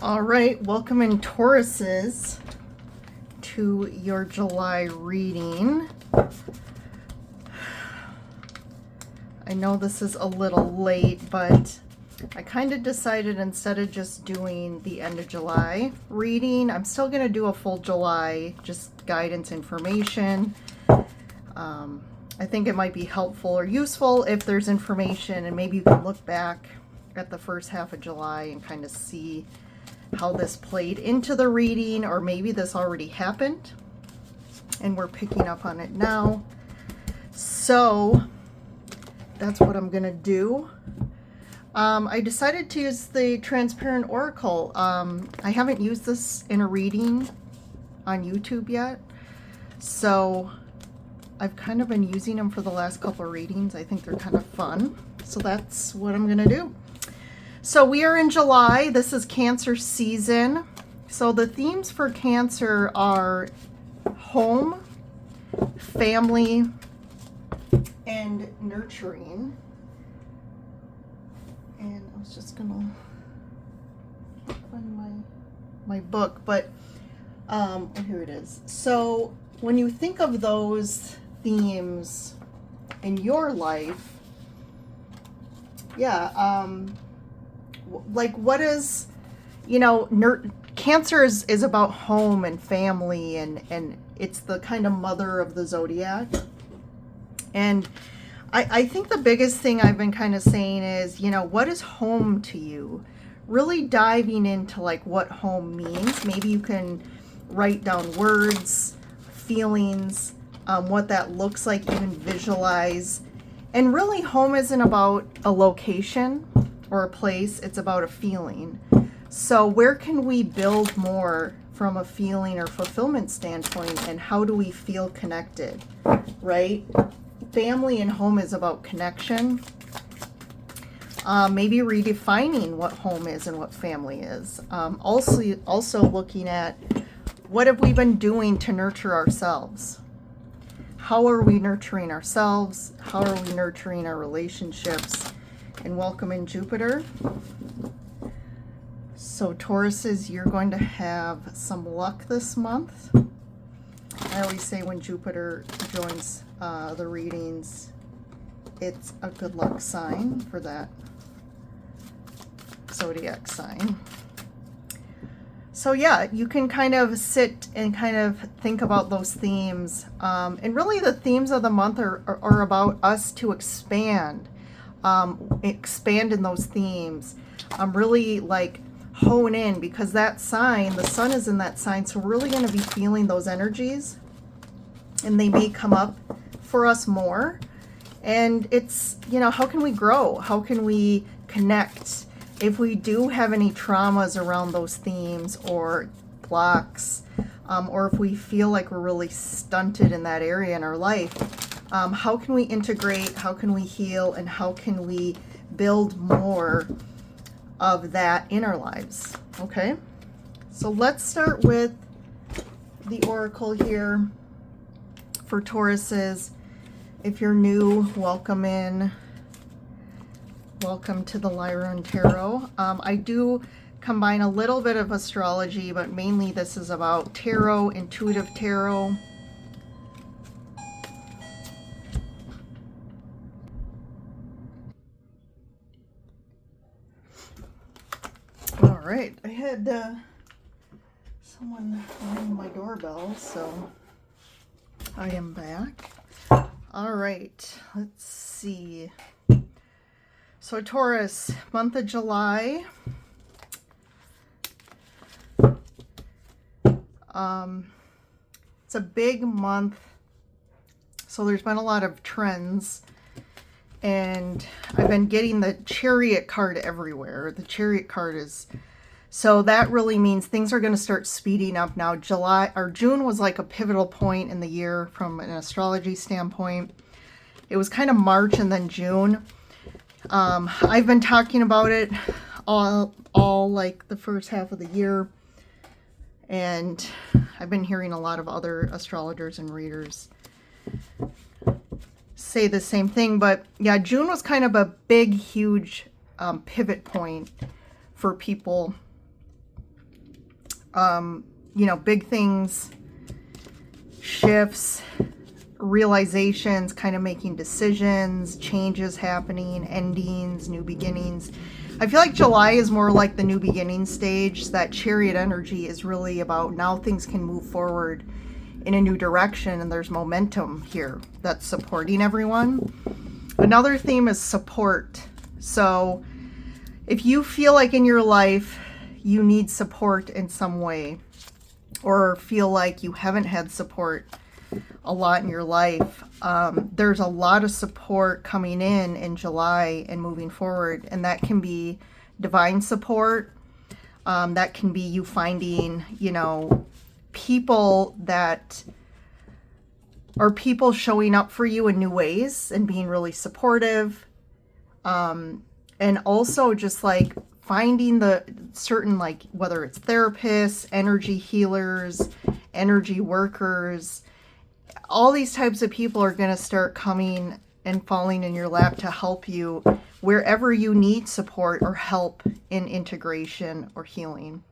All right, welcome in Tauruses to your July reading. I know this is a little late, but I kind of decided instead of just doing the end of July reading, I'm still going to do a full July, just guidance information. I think it might be helpful or useful if there's information, and maybe you can look back at the first half of July and kind of see how this played into the reading, or maybe this already happened and we're picking up on it now. So that's what I'm gonna do. I decided to use the Transparent Oracle. I haven't used this in a reading on YouTube yet, so I've kind of been using them for the last couple of readings. I think they're kind of fun, so that's what I'm gonna do. So we are in July. This is Cancer season. So the themes for Cancer are home, family, and nurturing. And I was just gonna find my book, but here it is. So when you think of those themes in your life, like what is, Cancer is about home and family, and it's the kind of mother of the zodiac. And I think the biggest thing I've been kind of saying is, what is home to you? Really diving into like what home means. Maybe you can write down words, feelings, what that looks like, even visualize. And really, home isn't about a location or a place, it's about a feeling. So where can we build more from a feeling or fulfillment standpoint, and how do we feel connected, right? Family and home is about connection. Maybe redefining what home is and what family is. Also looking at what have we been doing to nurture ourselves? How are we nurturing ourselves? How are we nurturing our relationships? And welcome in Jupiter. So Tauruses, you're going to have some luck this month. I always say when Jupiter joins the readings, it's a good luck sign for that zodiac sign. So yeah, you can kind of sit and kind of think about those themes. And really the themes of the month are about us to expand in those themes. Really like hone in, because that sign, the sun is in that sign, so we're really going to be feeling those energies, and they may come up for us more. And it's, how can we grow? How can we connect? If we do have any traumas around those themes or blocks, or if we feel like we're really stunted in that area in our life, how can we integrate, how can we heal, and how can we build more of that in our lives? Okay, so let's start with the oracle here for Tauruses. If you're new, welcome in. Welcome to the Lyran Tarot. I do combine a little bit of astrology, but mainly this is about tarot, intuitive tarot. All right, I had someone ring my doorbell, so I am back. All right, let's see. So Taurus, month of July. It's a big month, so there's been a lot of trends, and I've been getting the Chariot card everywhere. The Chariot card is, so that really means things are going to start speeding up now. June was like a pivotal point in the year from an astrology standpoint. It was kind of March and then June. I've been talking about it all like the first half of the year, and I've been hearing a lot of other astrologers and readers say the same thing. But yeah, June was kind of a big, huge pivot point for people You know, big things, shifts, realizations, kind of making decisions, changes happening, endings, new beginnings. I feel like July is more like the new beginning stage. That Chariot energy is really about now things can move forward in a new direction, and there's momentum here that's supporting everyone. Another theme is support. So if you feel like in your life you need support in some way, or feel like you haven't had support a lot in your life, there's a lot of support coming in July and moving forward, and that can be divine support. That can be you finding, you know, people that are people showing up for you in new ways and being really supportive. And also just like finding the certain, like, whether it's therapists, energy healers, energy workers, all these types of people are going to start coming and falling in your lap to help you wherever you need support or help in integration or healing.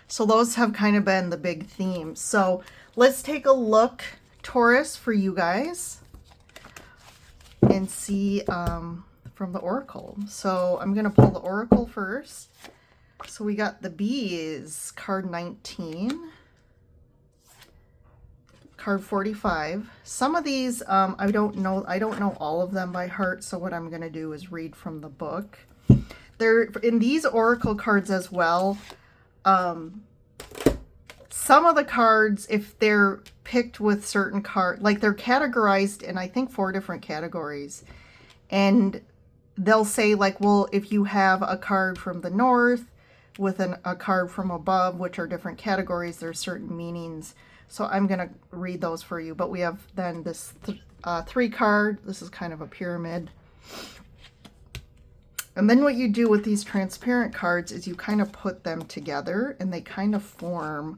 So those have kind of been the big themes. So let's take a look, Taurus, for you guys and see from the Oracle. So I'm going to pull the Oracle first. So we got the Bees, card 19. Card 45. Some of these I don't know all of them by heart, so what I'm going to do is read from the book. They're in these oracle cards as well. Some of the cards, if they're picked with certain card, like they're categorized in I think 4 different categories, and they'll say like, well, if you have a card from the north with a card from above, which are different categories, there's certain meanings. So I'm going to read those for you. But we have then this 3 card. This is kind of a pyramid. And then what you do with these transparent cards is you kind of put them together and they kind of form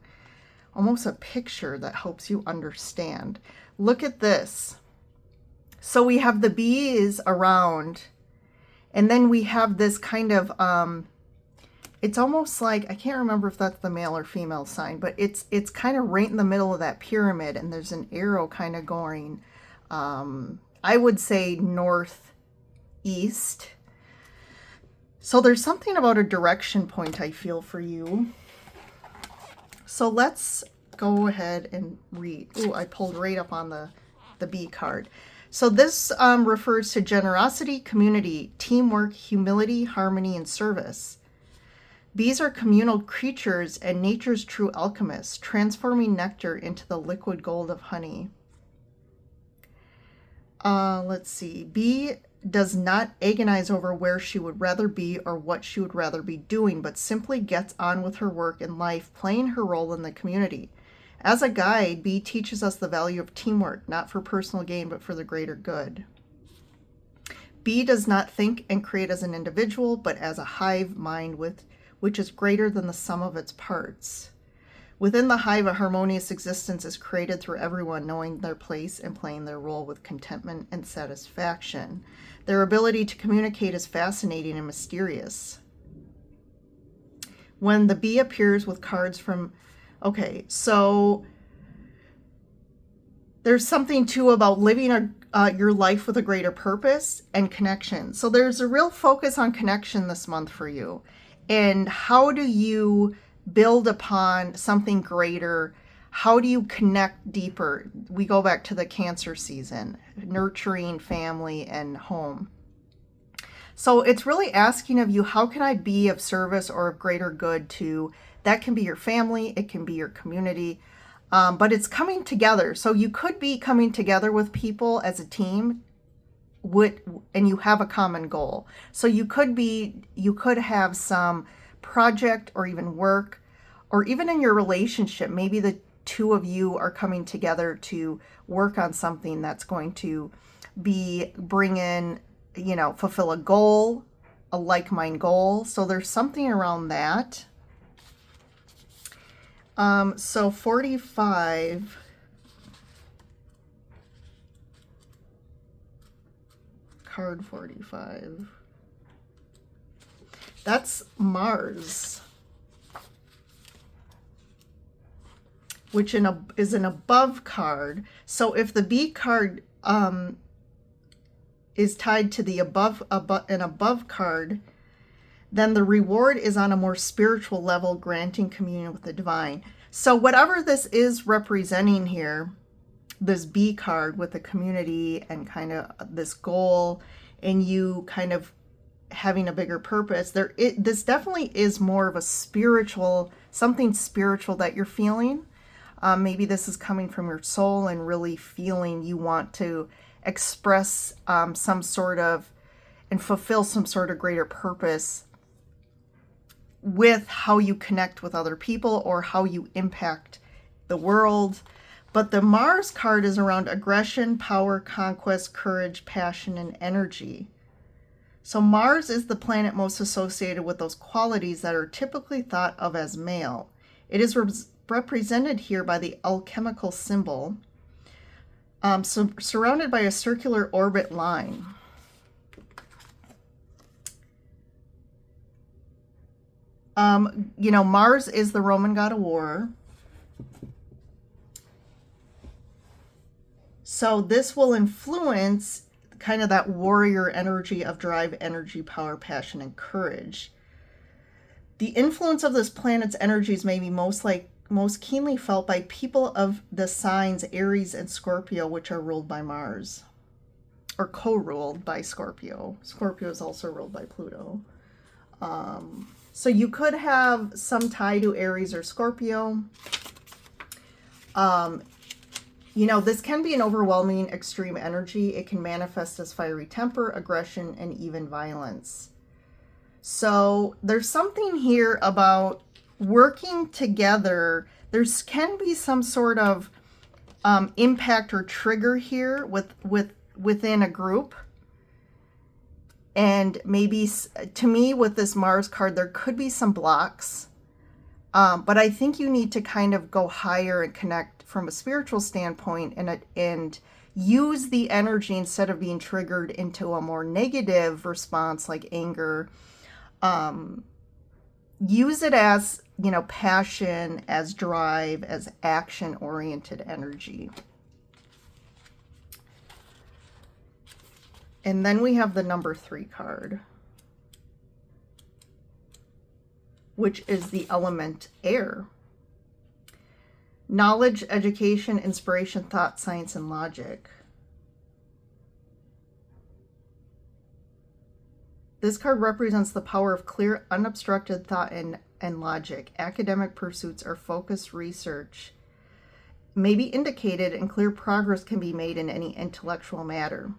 almost a picture that helps you understand. Look at this. So we have the bees around, and then we have this kind of it's almost like, I can't remember if that's the male or female sign, but it's kind of right in the middle of that pyramid, and there's an arrow kind of going, I would say northeast. So there's something about a direction point I feel for you. So let's go ahead and read. Ooh, I pulled right up on the bee card. So this refers to generosity, community, teamwork, humility, harmony, and service. Bees are communal creatures and nature's true alchemists, transforming nectar into the liquid gold of honey. Let's see. Bee does not agonize over where she would rather be or what she would rather be doing, but simply gets on with her work in life, playing her role in the community. As a guide, Bee teaches us the value of teamwork, not for personal gain, but for the greater good. Bee does not think and create as an individual, but as a hive mind which is greater than the sum of its parts. Within the hive, a harmonious existence is created through everyone knowing their place and playing their role with contentment and satisfaction. Their ability to communicate is fascinating and mysterious. When the bee appears with cards from... Okay, so there's something too about living your life with a greater purpose and connection. So there's a real focus on connection this month for you. And how do you build upon something greater? How do you connect deeper? We go back to the Cancer season, nurturing family and home. So it's really asking of you, how can I be of service or of greater good to, that can be your family, it can be your community, but it's coming together. So you could be coming together with people as a team and you have a common goal. So you could have some project or even work, or even in your relationship, maybe the two of you are coming together to work on something that's going to bring in, fulfill a goal, a like-mind goal. So there's something around that. So 45, card 45, that's Mars. which is an above card. So if the B card is tied to the an above card, then the reward is on a more spiritual level, granting communion with the divine. So whatever this is representing here, this B card with the community and kind of this goal and you kind of having a bigger purpose, this definitely is more of a spiritual, something spiritual that you're feeling. Maybe this is coming from your soul and really feeling you want to express some sort of and fulfill some sort of greater purpose with how you connect with other people or how you impact the world. But the Mars card is around aggression, power, conquest, courage, passion, and energy. So Mars is the planet most associated with those qualities that are typically thought of as male. It is represented here by the alchemical symbol, surrounded by a circular orbit line. Mars is the Roman god of war. So this will influence kind of that warrior energy of drive, energy, power, passion, and courage. The influence of this planet's energies may be most keenly felt by people of the signs Aries and Scorpio, which are ruled by Mars, or co-ruled by Scorpio. Scorpio is also ruled by Pluto. So you could have some tie to Aries or Scorpio. This can be an overwhelming, extreme energy. It can manifest as fiery temper, aggression, and even violence. So there's something here about working together. There can be some sort of impact or trigger here within a group. And maybe, to me, with this Mars card, there could be some blocks. But I think you need to kind of go higher and connect from a spiritual standpoint and use the energy instead of being triggered into a more negative response like anger. Use it as, passion, as drive, as action-oriented energy. And then we have the number 3 card, which is the element air. Knowledge, education, inspiration, thought, science, and logic. This card represents the power of clear, unobstructed thought and logic. Academic pursuits or focused research may be indicated, and clear progress can be made in any intellectual matter.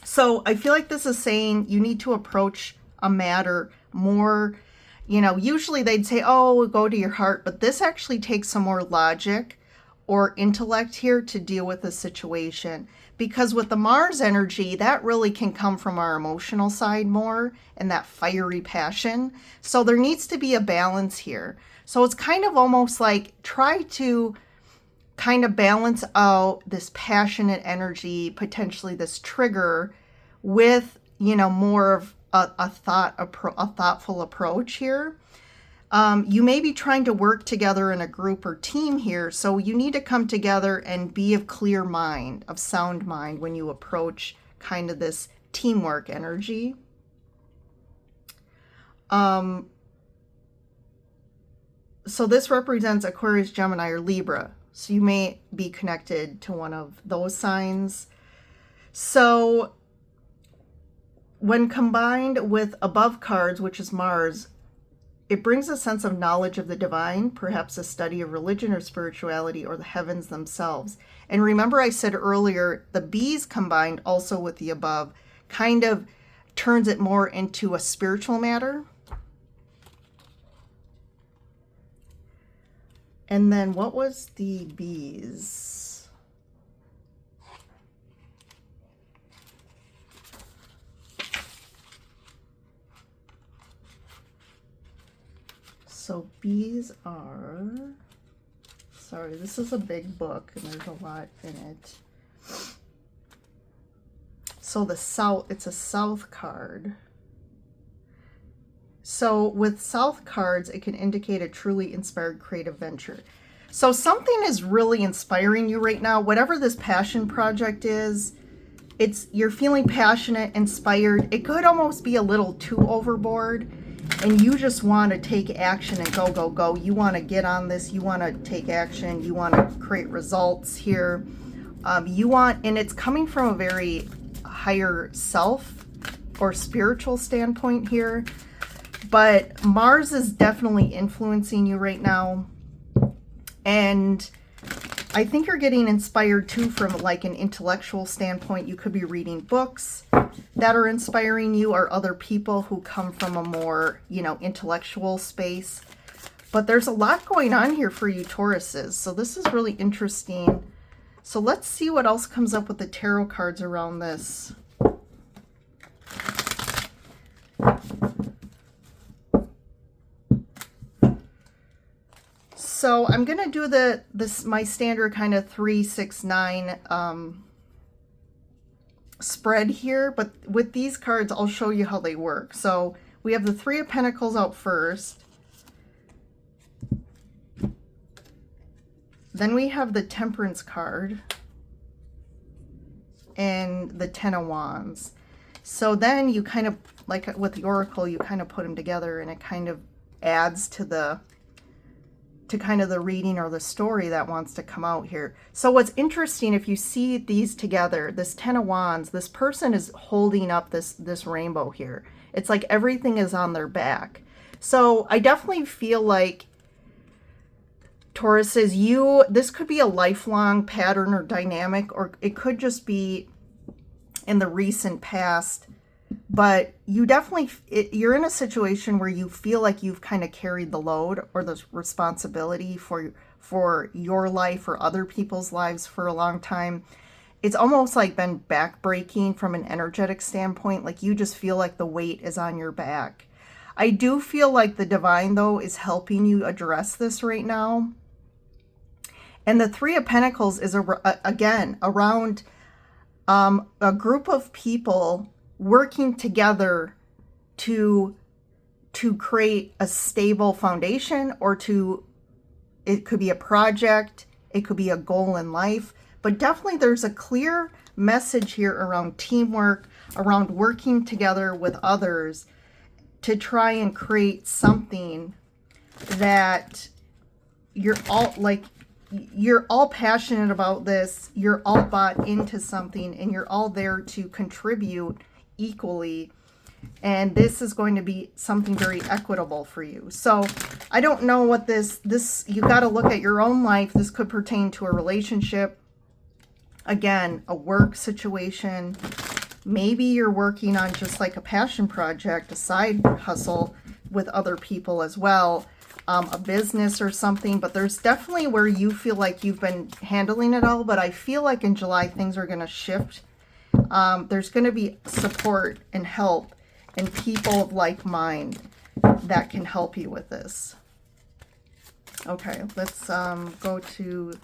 So I feel like this is saying you need to approach a matter more, usually they'd say, oh, go to your heart, but this actually takes some more logic or intellect here to deal with the situation. Because with the Mars energy, that really can come from our emotional side more and that fiery passion. So there needs to be a balance here. So it's kind of almost like try to kind of balance out this passionate energy, potentially this trigger, with, more of a thoughtful approach here. You may be trying to work together in a group or team here, so you need to come together and be of clear mind, of sound mind when you approach kind of this teamwork energy. So this represents Aquarius, Gemini, or Libra. So you may be connected to one of those signs. So when combined with above cards, which is Mars, it brings a sense of knowledge of the divine, perhaps a study of religion or spirituality or the heavens themselves. And remember I said earlier, the B's combined also with the above kind of turns it more into a spiritual matter. And then what was the B's? So B's are, sorry, this is a big book and there's a lot in it. So the South, it's a South card. So with South cards, it can indicate a truly inspired creative venture. So something is really inspiring you right now. Whatever this passion project is, you're feeling passionate, inspired. It could almost be a little too overboard, and you just want to take action and go, go, go. You want to get on this. You want to take action. You want to create results here. And it's coming from a very higher self or spiritual standpoint here. But Mars is definitely influencing you right now. And I think you're getting inspired too from like an intellectual standpoint. You could be reading books that are inspiring you, or other people who come from a more, intellectual space. But there's a lot going on here for you Tauruses. So this is really interesting. So let's see what else comes up with the tarot cards around this. So I'm going to do my standard kind of 3, 6, 9 spread here, but with these cards, I'll show you how they work. So we have the 3 of Pentacles out first. Then we have the Temperance card and the 10 of Wands. So then you kind of, like with the Oracle, you kind of put them together, and it kind of adds to kind of the reading or the story that wants to come out here. So what's interesting, if you see these together, this 10 of Wands, this person is holding up this rainbow here. It's like everything is on their back. So I definitely feel like, Tauruses, this could be a lifelong pattern or dynamic, or it could just be in the recent past. But you definitely, you're in a situation where you feel like you've kind of carried the load or the responsibility for your life or other people's lives for a long time. It's almost like been backbreaking from an energetic standpoint. Like you just feel like the weight is on your back. I do feel like the divine, though, is helping you address this right now. And the 3 of Pentacles is, again, around a group of people working together to create a stable foundation, or it could be a project, it could be a goal in life, but definitely there's a clear message here around teamwork, around working together with others to try and create something that you're all passionate about this, you're all bought into something, and you're all there to contribute equally. And this is going to be something very equitable for you. So I don't know what this you got to look at your own life. This could pertain to a relationship, again, a work situation. Maybe you're working on just like a passion project, a side hustle with other people as well. A business or something, but there's definitely where you feel like you've been handling it all, but I feel like in July things are going to shift. There's going to be support and help and people of like mind that can help you with this. Okay, let's go to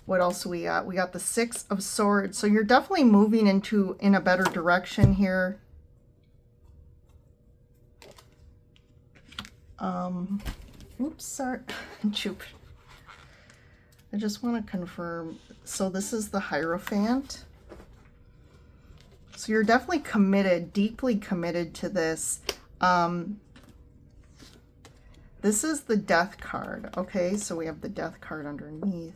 what else we got. We got the 6 of Swords. So you're definitely moving in a better direction here. Oops, sorry. I just want to confirm. So this is the Hierophant. So you're definitely committed, deeply committed to this. This is the Death card. Okay, so we have the Death card underneath.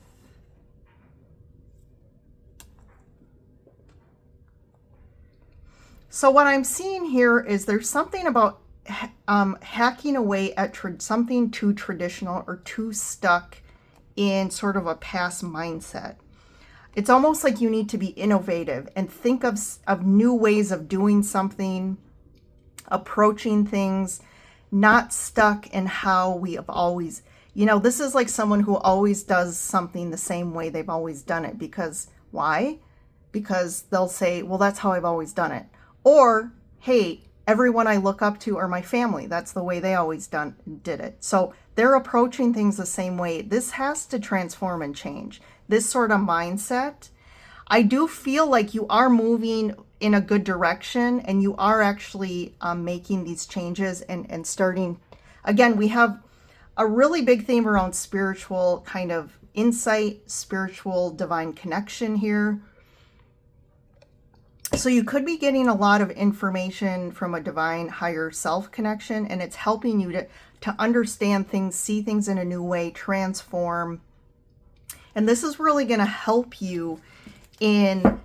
So what I'm seeing here is there's something about hacking away at something too traditional or too stuck in sort of a past mindset. It's almost like you need to be innovative and think of new ways of doing something, approaching things, not stuck in how we have always, this is like someone who always does something the same way they've always done it. Because why? Because they'll say, well, that's how I've always done it. Or, hey, everyone I look up to are my family. That's the way they always did it. So they're approaching things the same way. This has to transform and change. This sort of mindset. I do feel like you are moving in a good direction, and you are actually making these changes and starting. Again, we have a really big theme around spiritual kind of insight, spiritual divine connection here. So you could be getting a lot of information from a divine higher self connection, and it's helping you to understand things, see things in a new way, transform. And this is really going to help you in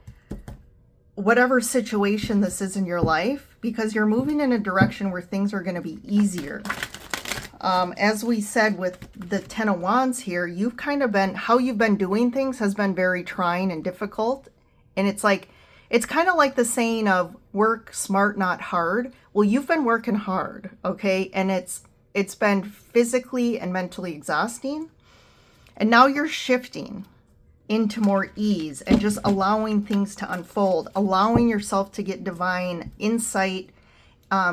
whatever situation this is in your life, because you're moving in a direction where things are going to be easier. As we said with the Ten of Wands here, you've kind of been, how you've been doing things has been very trying and difficult. And it's like, it's kind of like the saying of work smart, not hard. Well, you've been working hard, okay? And it's been physically and mentally exhausting. And now you're shifting into more ease and just allowing things to unfold, allowing yourself to get divine insight,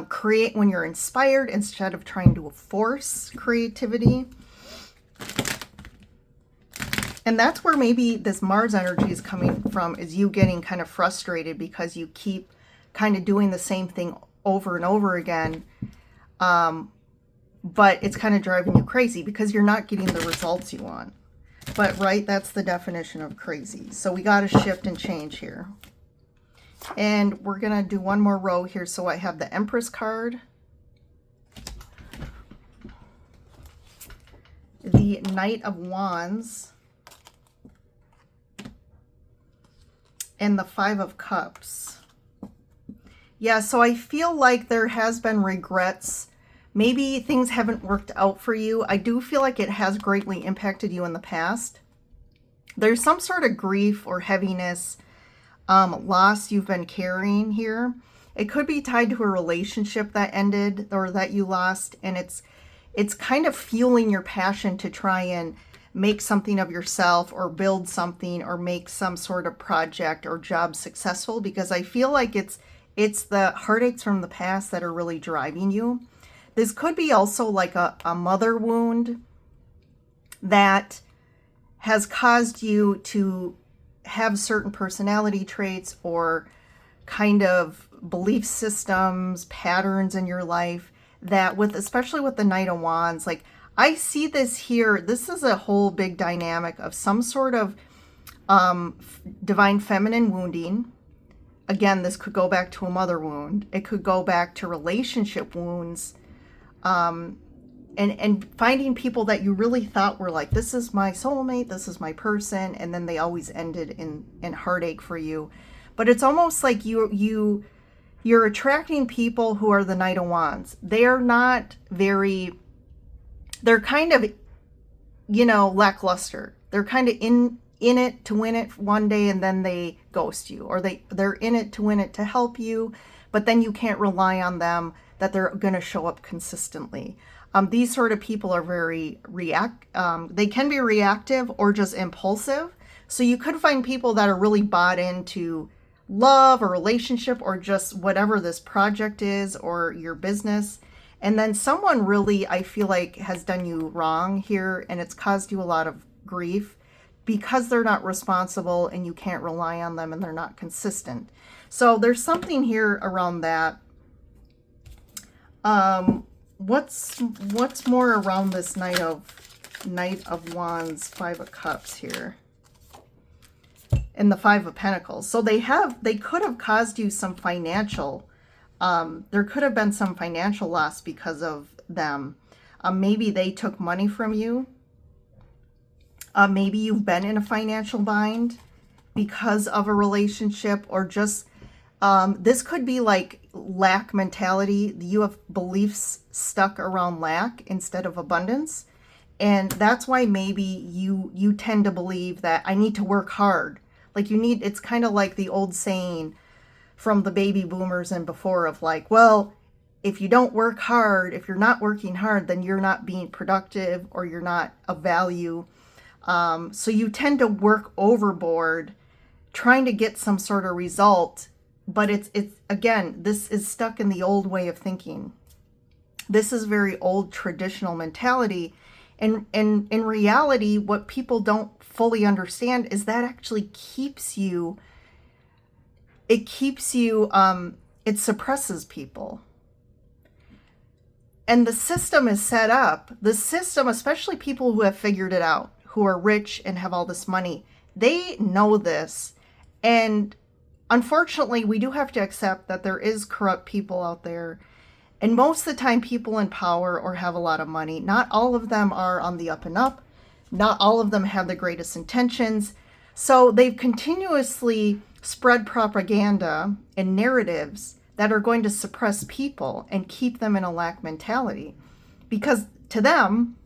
create when you're inspired instead of trying to force creativity. And that's where maybe this Mars energy is coming from, is you getting kind of frustrated because you keep kind of doing the same thing over and over again. But it's kind of driving you crazy because you're not getting the results you want. But right, that's the definition of crazy. So we got to shift and change here. And we're going to do one more row here. So I have the Empress card, the Knight of Wands, and the Five of Cups. Yeah, so I feel like there has been regrets. Maybe things haven't worked out for you. I do feel like it has greatly impacted you in the past. There's some sort of grief or heaviness, loss you've been carrying here. It could be tied to a relationship that ended or that you lost, and it's kind of fueling your passion to try and make something of yourself or build something or make some sort of project or job successful, because I feel like it's the heartaches from the past that are really driving you. This could be also like a mother wound that has caused you to have certain personality traits or kind of belief systems, patterns in your life that especially with the Knight of Wands, like I see this here. This is a whole big dynamic of some sort of divine feminine wounding. Again, this could go back to a mother wound. It could go back to relationship wounds. And finding people that you really thought were like, this is my soulmate, this is my person, and then they always ended in heartache for you. But it's almost like you're attracting people who are the Knight of Wands. They're not they're kind of, lackluster. They're kind of in it to win it one day and then they ghost you, or they're in it to win it to help you, but then you can't rely on them that they're going to show up consistently. These sort of people are very they can be reactive or just impulsive. So you could find people that are really bought into love or relationship or just whatever this project is or your business. And then someone really, I feel like, has done you wrong here, and it's caused you a lot of grief because they're not responsible and you can't rely on them and they're not consistent. So there's something here around that. What's more around this Knight of Wands, Five of Cups here, and the Five of Pentacles? So they could have caused you some financial, there could have been some financial loss because of them. Maybe they took money from you. Maybe you've been in a financial bind because of a relationship, or just this could be like lack mentality. You have beliefs stuck around lack instead of abundance. And that's why maybe you tend to believe that I need to work hard. Like it's kind of like the old saying from the baby boomers and before of like, well, if you don't work hard, if you're not working hard, then you're not being productive or you're not of value. So you tend to work overboard trying to get some sort of result. But it's again, this is stuck in the old way of thinking. This is very old traditional mentality. And in reality, what people don't fully understand is that actually keeps you, it suppresses people. And the system is set up. The system, especially people who have figured it out, who are rich and have all this money, they know this. And unfortunately, we do have to accept that there is corrupt people out there. And most of the time, people in power or have a lot of money, not all of them are on the up and up. Not all of them have the greatest intentions. So they've continuously spread propaganda and narratives that are going to suppress people and keep them in a lack mentality. Because to them,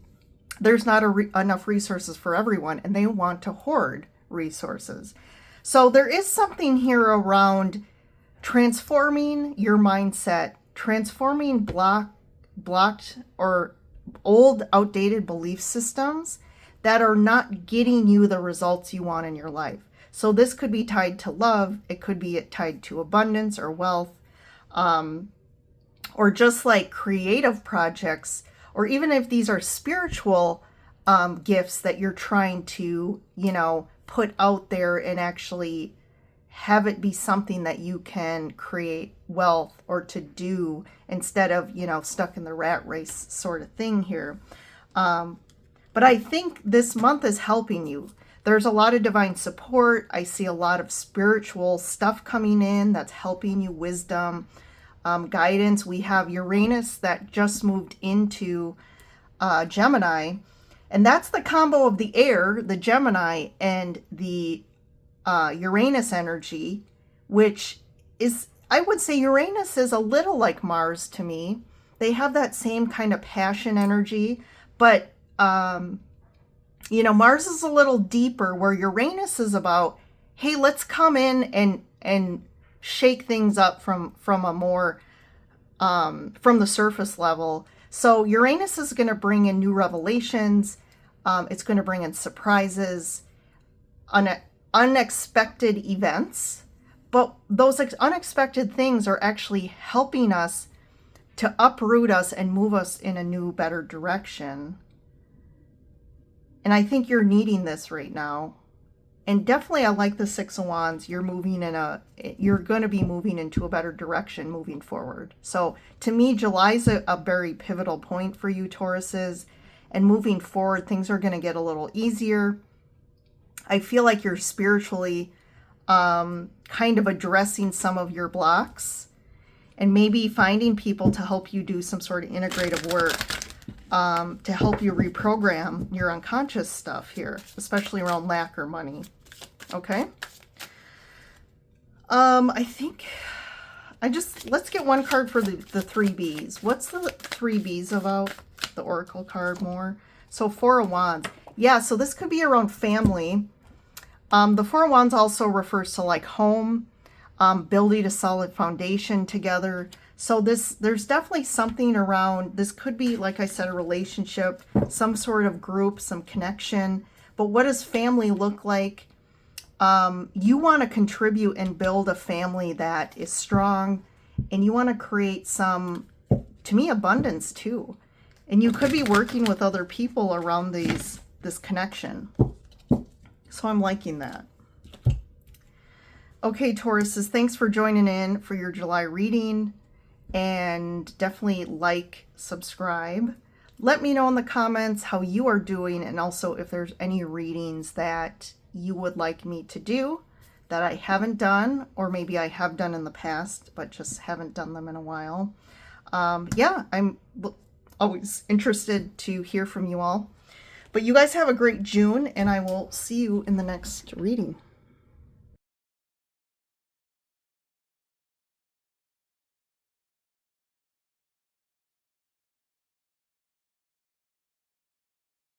there's not enough resources for everyone, and they want to hoard resources. So there is something here around transforming your mindset, transforming blocked or old, outdated belief systems that are not getting you the results you want in your life. So this could be tied to love. It could be tied to abundance or wealth, or just like creative projects, or even if these are spiritual gifts that you're trying to, put out there and actually have it be something that you can create wealth or to do instead of, stuck in the rat race sort of thing here. But I think this month is helping you. There's a lot of divine support. I see a lot of spiritual stuff coming in that's helping you, wisdom, guidance. We have Uranus that just moved into Gemini. And that's the combo of the air, the Gemini, and the Uranus energy, which is, I would say Uranus is a little like Mars to me. They have that same kind of passion energy, but Mars is a little deeper, where Uranus is about, hey, let's come in and shake things up from a more from the surface level. So Uranus is going to bring in new revelations. It's going to bring in surprises, unexpected events. But those unexpected things are actually helping us to uproot us and move us in a new, better direction. And I think you're needing this right now. And definitely I like the Six of Wands. You're going to be moving into a better direction moving forward. So to me, July's a very pivotal point for you, Tauruses. And moving forward, things are going to get a little easier. I feel like you're spiritually kind of addressing some of your blocks. And maybe finding people to help you do some sort of integrative work. To help you reprogram your unconscious stuff here, especially around lack or money. Okay. I think let's get one card for the 3 Bs. What's the 3 Bs about? The Oracle card more. So 4 of Wands. Yeah, so this could be around family. The 4 of Wands also refers to like home, building a solid foundation together. So there's definitely something around, this could be, like I said, a relationship, some sort of group, some connection. But what does family look like? You want to contribute and build a family that is strong, and you want to create some, to me, abundance too. And you could be working with other people around this connection. So I'm liking that. Okay, Tauruses, thanks for joining in for your July reading. And definitely like, subscribe. Let me know in the comments how you are doing, and also if there's any readings that you would like me to do that I haven't done, or maybe I have done in the past but just haven't done them in a while. Yeah, I'm always interested to hear from you all. But you guys have a great June, and I will see you in the next reading.